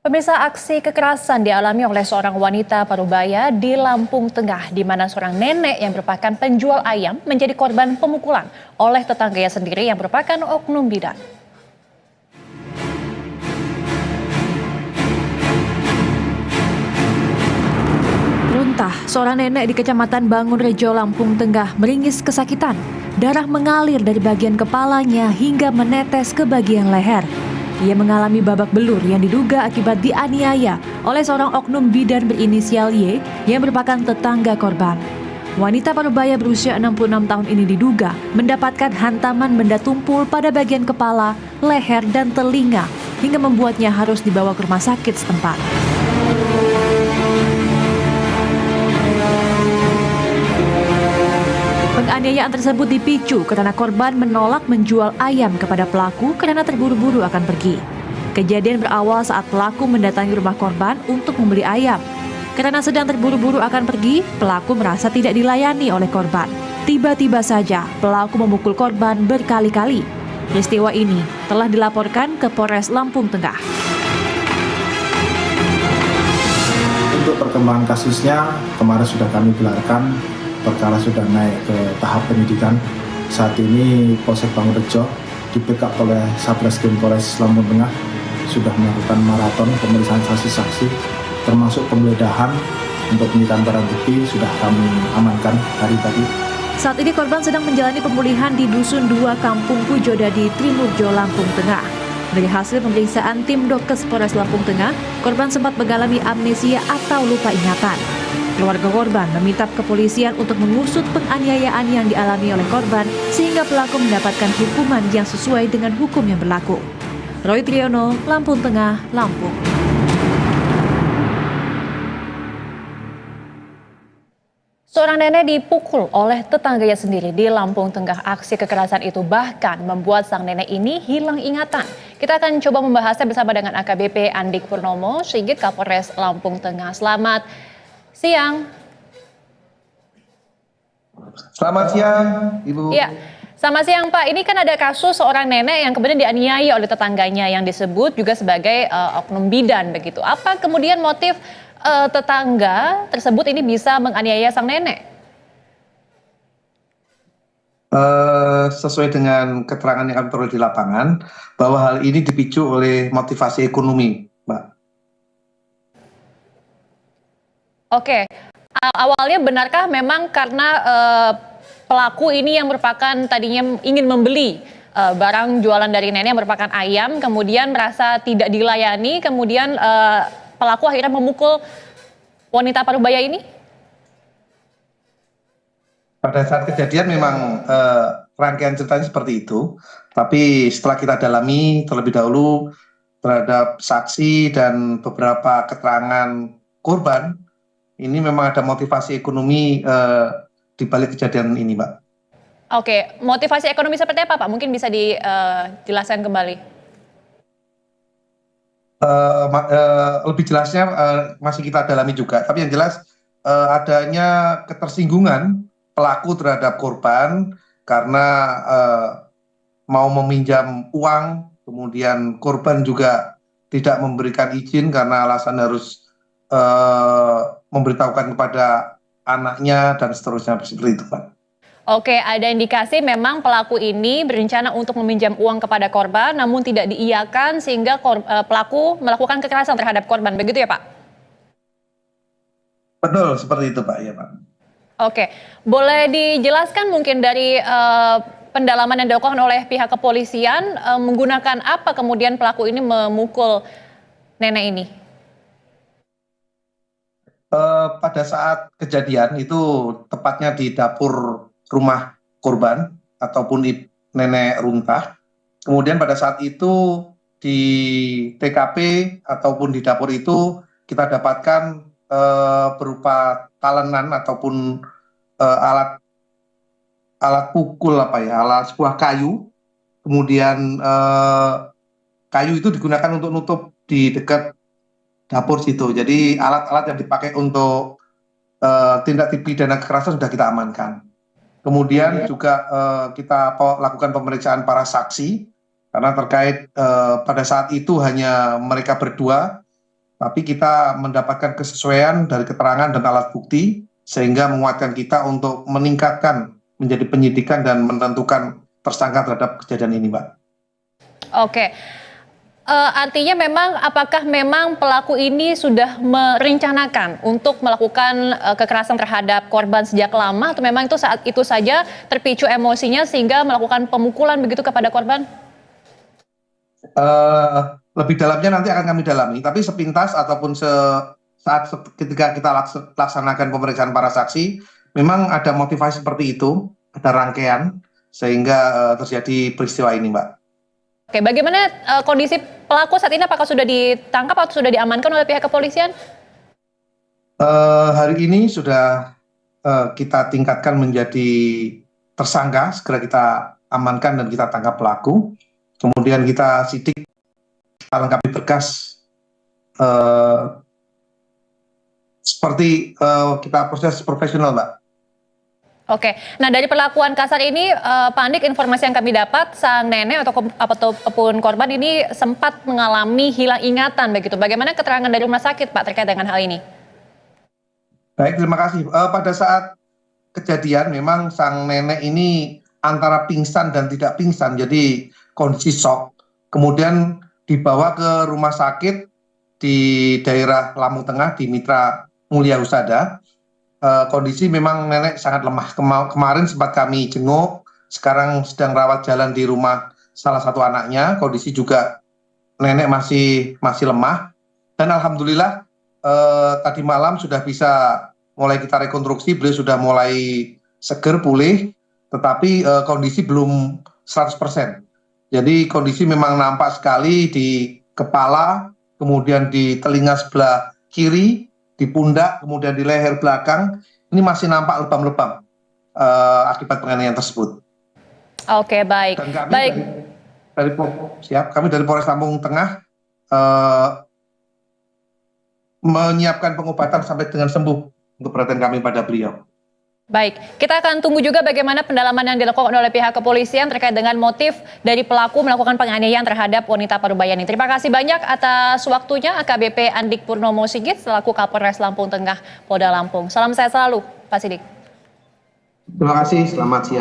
Pemirsa, aksi kekerasan dialami oleh seorang wanita Parubaya di Lampung Tengah, di mana seorang nenek yang merupakan penjual ayam menjadi korban pemukulan oleh tetangganya sendiri yang merupakan oknum bidan. Runtah, seorang nenek di Kecamatan Bangunrejo, Lampung Tengah meringis kesakitan. Darah mengalir dari bagian kepalanya hingga menetes ke bagian leher. Ia mengalami babak belur yang diduga akibat dianiaya oleh seorang oknum bidan berinisial Y yang merupakan tetangga korban. Wanita Parubaya berusia 66 tahun ini diduga mendapatkan hantaman benda tumpul pada bagian kepala, leher, dan telinga hingga membuatnya harus dibawa ke rumah sakit setempat. Penganiayaan tersebut dipicu karena korban menolak menjual ayam kepada pelaku karena terburu-buru akan pergi. Kejadian berawal saat pelaku mendatangi rumah korban untuk membeli ayam. Karena sedang terburu-buru akan pergi, pelaku merasa tidak dilayani oleh korban. Tiba-tiba saja pelaku memukul korban berkali-kali. Peristiwa ini telah dilaporkan ke Polres Lampung Tengah. Untuk perkembangan kasusnya, kemarin sudah kami gelarkan, perkara sudah naik ke tahap penyidikan. Saat ini Polsek Bangunrejo di-backup oleh Satreskrim Polres Lampung Tengah sudah melakukan maraton pemeriksaan saksi-saksi, termasuk penggeledahan untuk penyitaan barang bukti sudah kami amankan hari tadi. Saat ini korban sedang menjalani pemulihan di Dusun 2 Kampung Pujodadi, Trimurjo, Lampung Tengah. Dari hasil pemeriksaan tim Dokes Polres Lampung Tengah, korban sempat mengalami amnesia atau lupa ingatan. Keluarga korban meminta kepolisian untuk mengusut penganiayaan yang dialami oleh korban sehingga pelaku mendapatkan hukuman yang sesuai dengan hukum yang berlaku. Roy Triyono, Lampung Tengah, Lampung. Seorang nenek dipukul oleh tetangganya sendiri di Lampung Tengah. Aksi kekerasan itu bahkan membuat sang nenek ini hilang ingatan. Kita akan coba membahasnya bersama dengan AKBP Andik Purnomo, Sigit Kapolres Lampung Tengah. Selamat siang. Selamat siang, Ibu. Ya, selamat siang Pak. Ini kan ada kasus seorang nenek yang kemudian dianiaya oleh tetangganya yang disebut juga sebagai oknum bidan begitu. Apa kemudian motif tetangga tersebut ini bisa menganiaya sang nenek? Sesuai dengan keterangan yang kami peroleh di lapangan, bahwa hal ini dipicu oleh motivasi ekonomi, Mbak. Oke, awalnya benarkah memang karena pelaku ini yang merupakan tadinya ingin membeli barang jualan dari nenek yang merupakan ayam, kemudian merasa tidak dilayani, kemudian pelaku akhirnya memukul wanita Parubaya ini? Pada saat kejadian memang rangkaian ceritanya seperti itu, tapi setelah kita dalami terlebih dahulu terhadap saksi dan beberapa keterangan korban, ini memang ada motivasi ekonomi di balik kejadian ini, Mbak. Oke, motivasi ekonomi seperti apa, Pak? Mungkin bisa dijelaskan kembali. Lebih jelasnya masih kita dalami juga, tapi yang jelas adanya ketersinggungan pelaku terhadap korban karena mau meminjam uang, kemudian korban juga tidak memberikan izin karena alasan harus memberitahukan kepada anaknya dan seterusnya seperti itu, Pak. Oke, ada indikasi memang pelaku ini berencana untuk meminjam uang kepada korban, namun tidak diiyakan sehingga pelaku melakukan kekerasan terhadap korban, begitu ya Pak? Betul, seperti itu Pak, ya Pak. Oke, boleh dijelaskan mungkin dari pendalaman yang dilakukan oleh pihak kepolisian, menggunakan apa kemudian pelaku ini memukul nenek ini? Pada saat kejadian itu tepatnya di dapur rumah korban ataupun nenek runtah. Kemudian pada saat itu di TKP ataupun di dapur itu kita dapatkan berupa talenan ataupun alat pukul alat sebuah kayu. Kemudian kayu itu digunakan untuk nutup di dekat dapur situ. Jadi alat-alat yang dipakai untuk tindak pidana kekerasan sudah kita amankan. Kemudian juga kita lakukan pemeriksaan para saksi karena terkait pada saat itu hanya mereka berdua tapi kita mendapatkan kesesuaian dari keterangan dan alat bukti sehingga menguatkan kita untuk meningkatkan menjadi penyidikan dan menentukan tersangka terhadap kejadian ini, Mbak. Oke. Artinya memang apakah memang pelaku ini sudah merencanakan untuk melakukan kekerasan terhadap korban sejak lama, atau memang itu saat itu saja terpicu emosinya sehingga melakukan pemukulan begitu kepada korban? Lebih dalamnya nanti akan kami dalami, tapi sepintas ataupun saat ketika kita laksanakan pemeriksaan para saksi, memang ada motivasi seperti itu, ada rangkaian sehingga terjadi peristiwa ini, Mbak. Oke, bagaimana kondisi pelaku saat ini? Apakah sudah ditangkap atau sudah diamankan oleh pihak kepolisian? Hari ini sudah kita tingkatkan menjadi tersangka, segera kita amankan dan kita tangkap pelaku. Kemudian kita sidik, kita lengkapi berkas seperti kita proses profesional, Mbak. Oke, nah dari perlakuan kasar ini, Pak Andik, informasi yang kami dapat, sang nenek ataupun korban ini sempat mengalami hilang ingatan begitu. Bagaimana keterangan dari rumah sakit, Pak, terkait dengan hal ini? Baik, terima kasih. Pada saat kejadian memang sang nenek ini antara pingsan dan tidak pingsan, jadi kondisi shock. Kemudian dibawa ke rumah sakit di daerah Lampung Tengah di Mitra Mulia Husada. Kondisi memang nenek sangat lemah. Kemarin sempat kami jenguk, sekarang sedang rawat jalan di rumah salah satu anaknya. Kondisi juga nenek masih lemah. Dan alhamdulillah tadi malam sudah bisa mulai kita rekonstruksi, beliau sudah mulai seger pulih, tetapi kondisi belum 100%. Jadi kondisi memang nampak sekali di kepala, kemudian di telinga sebelah kiri, di pundak, kemudian di leher belakang, ini masih nampak lebam-lebam akibat penganiayaan tersebut. Oke, baik. Dan kami kami dari Polres Lampung Tengah menyiapkan pengobatan sampai dengan sembuh untuk perhatian kami pada beliau. Baik, kita akan tunggu juga bagaimana pendalaman yang dilakukan oleh pihak kepolisian terkait dengan motif dari pelaku melakukan penganiayaan terhadap wanita Parubaya ini. Terima kasih banyak atas waktunya AKBP Andik Purnomo Sigit selaku Kapolres Lampung Tengah, Polda Lampung. Salam sehat selalu, Pak Sidik. Terima kasih, selamat siang.